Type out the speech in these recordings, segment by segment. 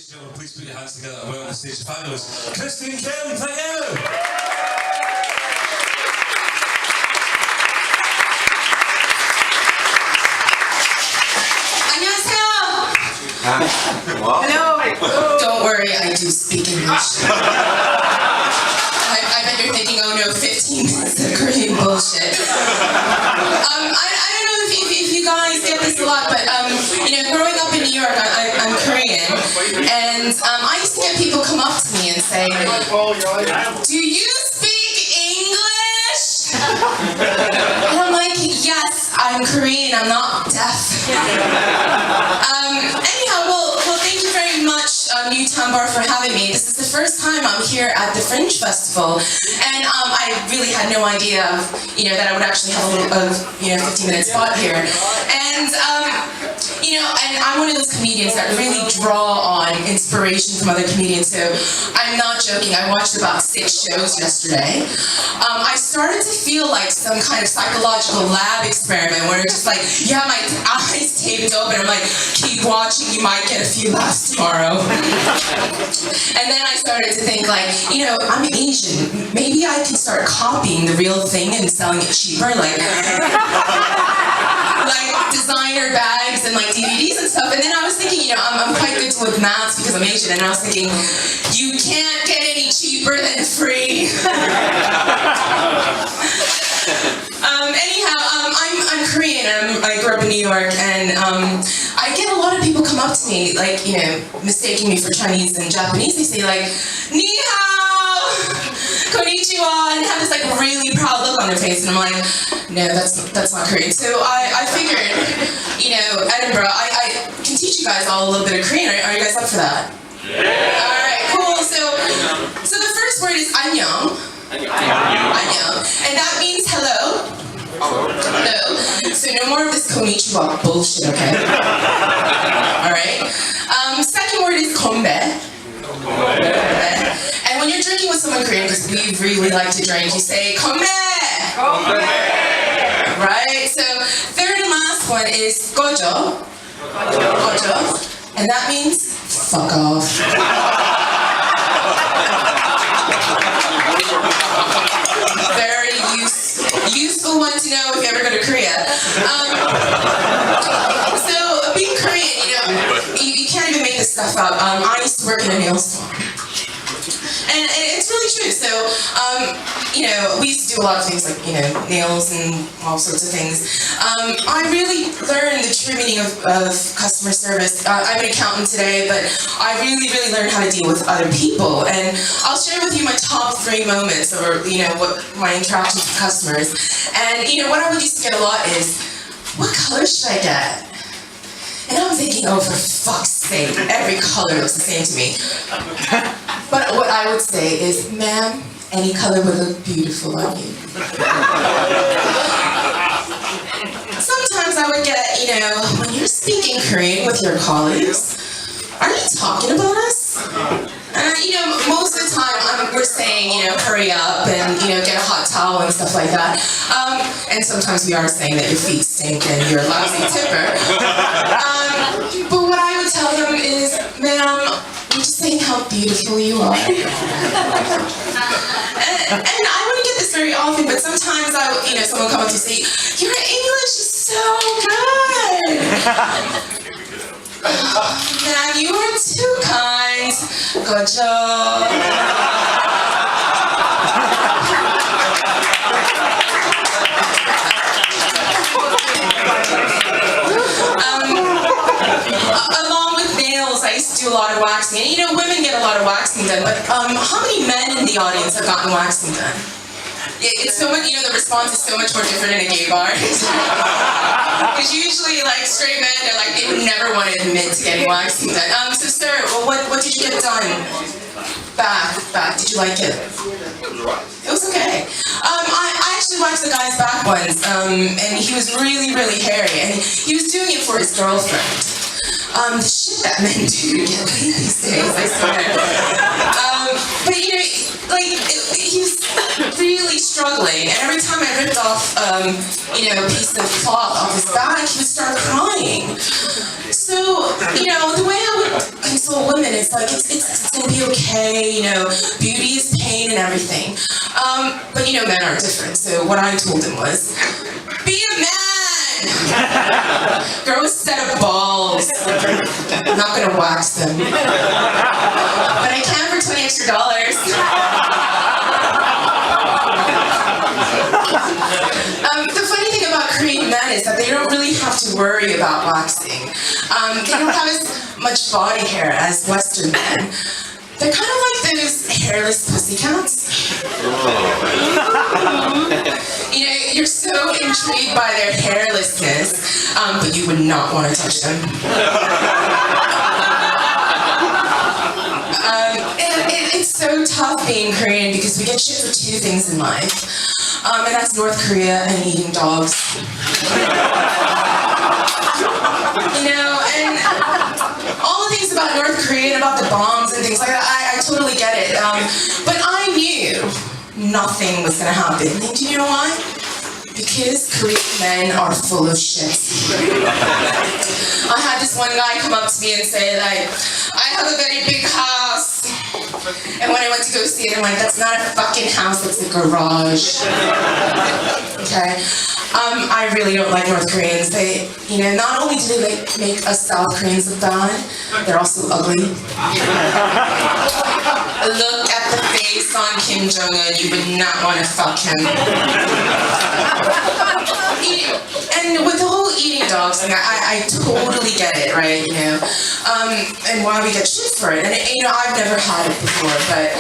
Ladies and gentlemen, please put your hands together and welcome to the stage the fabulous Christie and Kim. Thank you! Hello. Don't worry, I do speak English. I bet you're thinking, oh no, 15 minutes of Korean bullshit. I don't know if you guys get this a lot, but growing up in New York, I'm Korean, and I used to get people come up to me and say, "Do you speak English?" And I'm like, yes, I'm Korean, I'm not deaf. Anyhow, well, thank you very much, New Town Bar, for having me. This is the first time I'm here at the Fringe Festival, and I really had no idea, that I would actually have a 15-minute spot here. And and I'm one of those comedians that really draw on inspiration from other comedians, so I'm not joking. I watched about 6 shows yesterday. I started to feel like some kind of psychological lab experiment where it's just like, you have my eyes taped open, I'm like, keep watching, you might get a few laughs tomorrow. And then I started to think like, I'm Asian, maybe I can start copying the real thing and selling it cheaper, like designer bags and like DVDs and stuff. And then I was thinking, I'm quite good with maths because I'm Asian, and I was thinking, you can't get any cheaper than free. I'm Korean, and I grew up in New York, and I get a lot of people come up to me, like, mistaking me for Chinese and Japanese. They say like, "Ni hao, konnichiwa," and have this like really proud look on their face, and I'm like, no, that's not Korean. So I figured, Edinburgh, I can teach you guys all a little bit of Korean. Are you guys up for that? Yeah. All right, cool. So the first word is annyeong. Annyeong, and that means hello. Hello. So no more of this konnichiwa bullshit, okay? Alright. Second word is konbe. And when you're drinking with someone Korean, because we really like to drink, you say konbe. Right? So third and last one is gojo. Gojo. And that means fuck off. Very useful one to know if you ever go to Korea. So being Korean, you can't even make this stuff up. I used to work in a nail salon. And it's really true. So, we used to do a lot of things like, nails and all sorts of things. I really learned the true meaning of customer service. I'm an accountant today, but I really, really learned how to deal with other people. And I'll share with you my top 3 moments, or, what my interactions with customers. And, what I would used to get a lot is, what color should I get? And I'm thinking, oh, for fuck's sake, every color looks the same to me. But what I would say is, ma'am, any color would look beautiful on you. Sometimes I would get, when you're speaking Korean with your colleagues, are you talking about us? And most of the time we're saying, hurry up and, get a hot towel and stuff like that. And sometimes we are saying that your feet stink and you're a lousy tipper. But what I would tell them is, ma'am, I'm just saying how beautiful you are. And I wouldn't get this very often, but sometimes someone come up to say, your English is so good. Man, you are too kind. Good job. Along with nails, I used to do a lot of waxing. And women get a lot of waxing done, but how many men in the audience have gotten waxing done? It's so much, the response is so much more different in a gay bar. Because usually, straight men, they're like, they would never want to admit to getting waxing done. So sir, well, what did you get done? Back. Did you like it? It was okay. I actually waxed the guy's back once, and he was really, really hairy, and he was doing it for his girlfriend. The shit that men do to get laid these days, I swear. But he was really struggling, and every time I ripped off, a piece of cloth off his back, he would start crying. So, the way I would told women, it's like, it's gonna be okay, you know, beauty is pain and everything. But you know, men are different, so what I told him was, be a man! Grow a set of balls. I'm not gonna wax them. But I can for $20 extra. The funny thing about Korean men is that they don't really have to worry about waxing. They don't have as much body hair as Western men. They're kind of like those hairless pussycats. You know, you're so intrigued by their hairlessness, but you would not want to touch them. It's so tough being Korean because we get shit for two things in life. And that's North Korea and eating dogs. You know, and all the things about North Korea and about the bombs and things like that, I totally get it. But I knew nothing was gonna happen. And do you know why? Because Korean men are full of shit. I had this one guy come up to me and say, like, I have a very big house. And when I went to go see it, I'm like, that's not a fucking house, that's a garage. Okay? I really don't like North Koreans. They, you know, not only do they make us South Koreans look bad, they're also ugly. Look at the face on Kim Jong-un, you would not want to fuck him. And with the whole eating dogs thing, I totally get it, right, you know, and why we get shit for it. And, you know, I've never had it before, but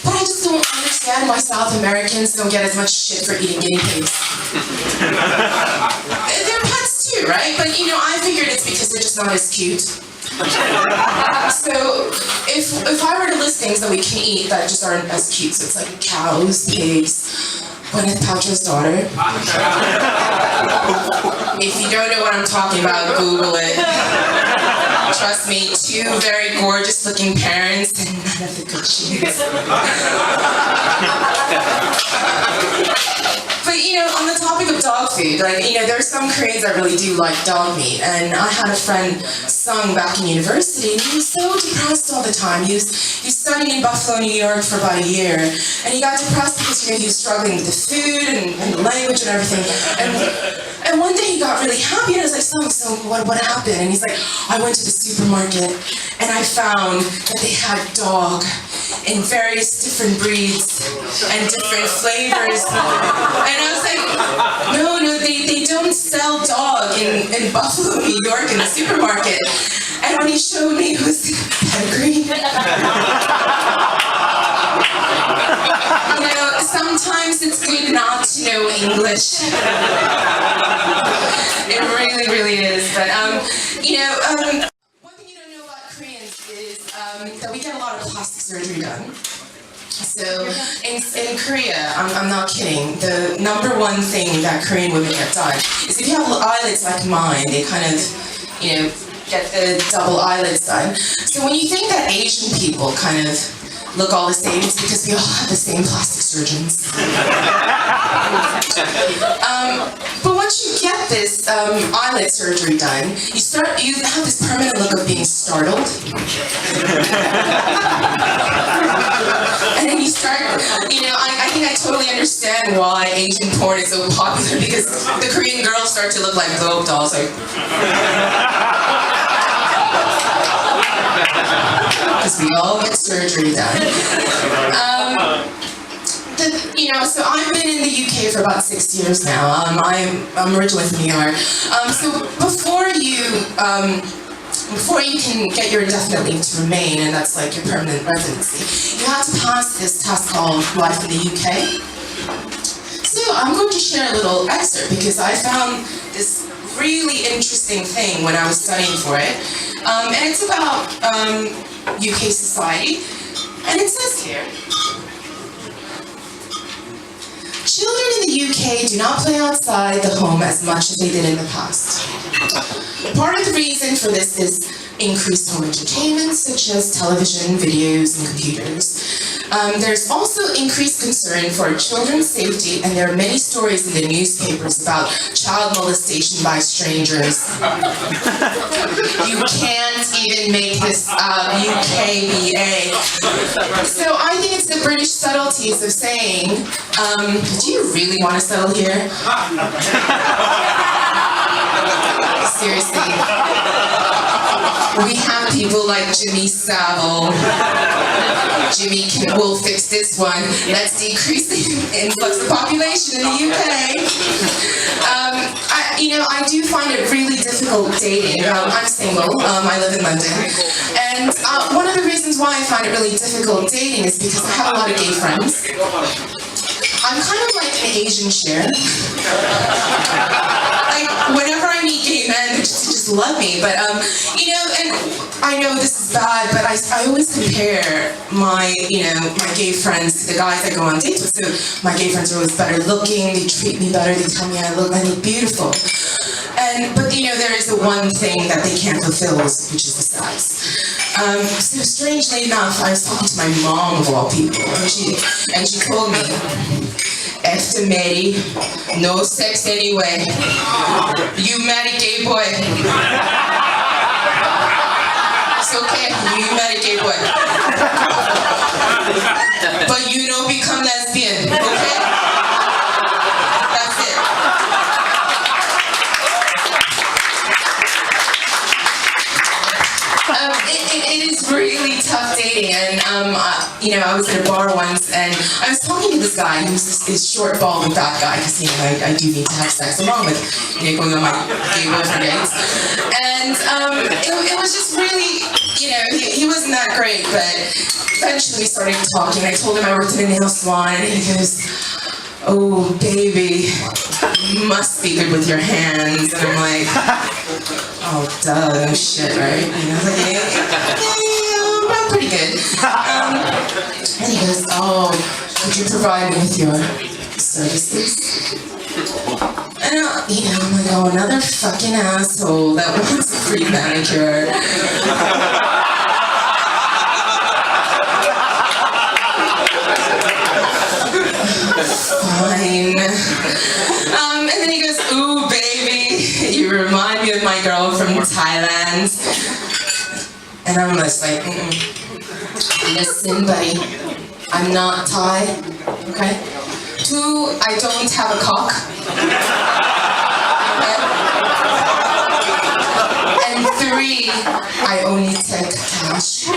I just don't understand why South Americans don't get as much shit for eating guinea pigs. They're pets too, right? But, you know, I figured it's because they're just not as cute. So, if I were to list things that we can eat that just aren't as cute, so it's like cows, pigs, Gwyneth Paltrow's daughter. If you don't know what I'm talking about, Google it. Trust me, two very gorgeous looking parents and none of the good shit. But you know, on the topic of dog food, like, you know, there are some Koreans that really do like dog meat, and I had a friend, Sung, back in university, and he was so depressed all the time. He was studying in Buffalo, New York for about a year, and he got depressed because, you know, he was struggling with the food and the language and everything. And one day he got really happy, and I was like, so what happened? And he's like, I went to the supermarket and I found that they had dog in various different breeds and different flavors. And I was like, no, they don't sell dog in Buffalo, New York in the supermarket. And when he showed me, it was pedigree. You know, sometimes it's good not to know English. It really, really is. But, you know, one thing you don't know about Koreans is that we get a lot of plastic surgery done. So in Korea, I'm not kidding, the number one thing that Korean women get done is if you have eyelids like mine, they kind of, you know, get the double eyelids done. So when you think that Asian people kind of look all the same, it's because we all have the same plastic surgeons. But once you get this eyelid surgery done, you have this permanent look of being startled. And then you start, you know, I think I totally understand why Asian porn is so popular, because the Korean girls start to look like globe dolls, like. Because we all get surgery done. You know, so I've been in the UK for about 6 years now. I'm originally from New York. So before you can get your indefinite leave to remain, and that's like your permanent residency, you have to pass this test called Life in the UK. So I'm going to share a little excerpt because I found this really interesting thing when I was studying for it. And it's about UK society. And it says here, children in the UK do not play outside the home as much as they did in the past. Part of the reason for this is increased home entertainment, such as television, videos, and computers. There's also increased concern for children's safety, and there are many stories in the newspapers about child molestation by strangers. You can't even and make this UKBA. So I think it's the British subtleties of saying, do you really want to settle here? Seriously. We have people like Jimmy Savile. Jimmy will fix this one. Let's decrease the influx of population in the UK. I do find it really difficult dating. I'm single. I live in London. And one of the reasons why I find it really difficult dating is because I have a lot of gay friends. I'm kind of like an Asian Cher. Like, whenever I meet gay men, they just love me. But, and I know this is bad, but I always compare my gay friends to the guys I go on dates with. So my gay friends are always better looking, they treat me better, they tell me I look beautiful. But there is the one thing that they can't fulfill, which is the sex. So strangely enough, I was talking to my mom of all people, and she told me, after Mary, no sex anyway. You marry gay boy. It's okay, you marry gay boy. But you don't become lesbian, okay? That's it. It is really tough dating, and I was at a bar once, and I was talking to this guy who's this short, bald, fat guy, because I do need to have sex along with going on my gay boyfriend dates, and it was just really, he wasn't that great, but eventually we started talking. I told him I worked in a nail salon, and he goes, "Oh, baby, you must be good with your hands." And I'm like, "Oh, duh, no shit, right?" I'm pretty good. And he goes, "Oh, could you provide me with your services?" And I'm like, "Oh, another fucking asshole that wants a free manicure." Fine. And then he goes, "Ooh, baby, you remind me of my girl from Thailand." And I'm just like, "Listen, buddy, I'm not Thai, okay? 2, I don't have a cock. Okay? And 3, I only take cash."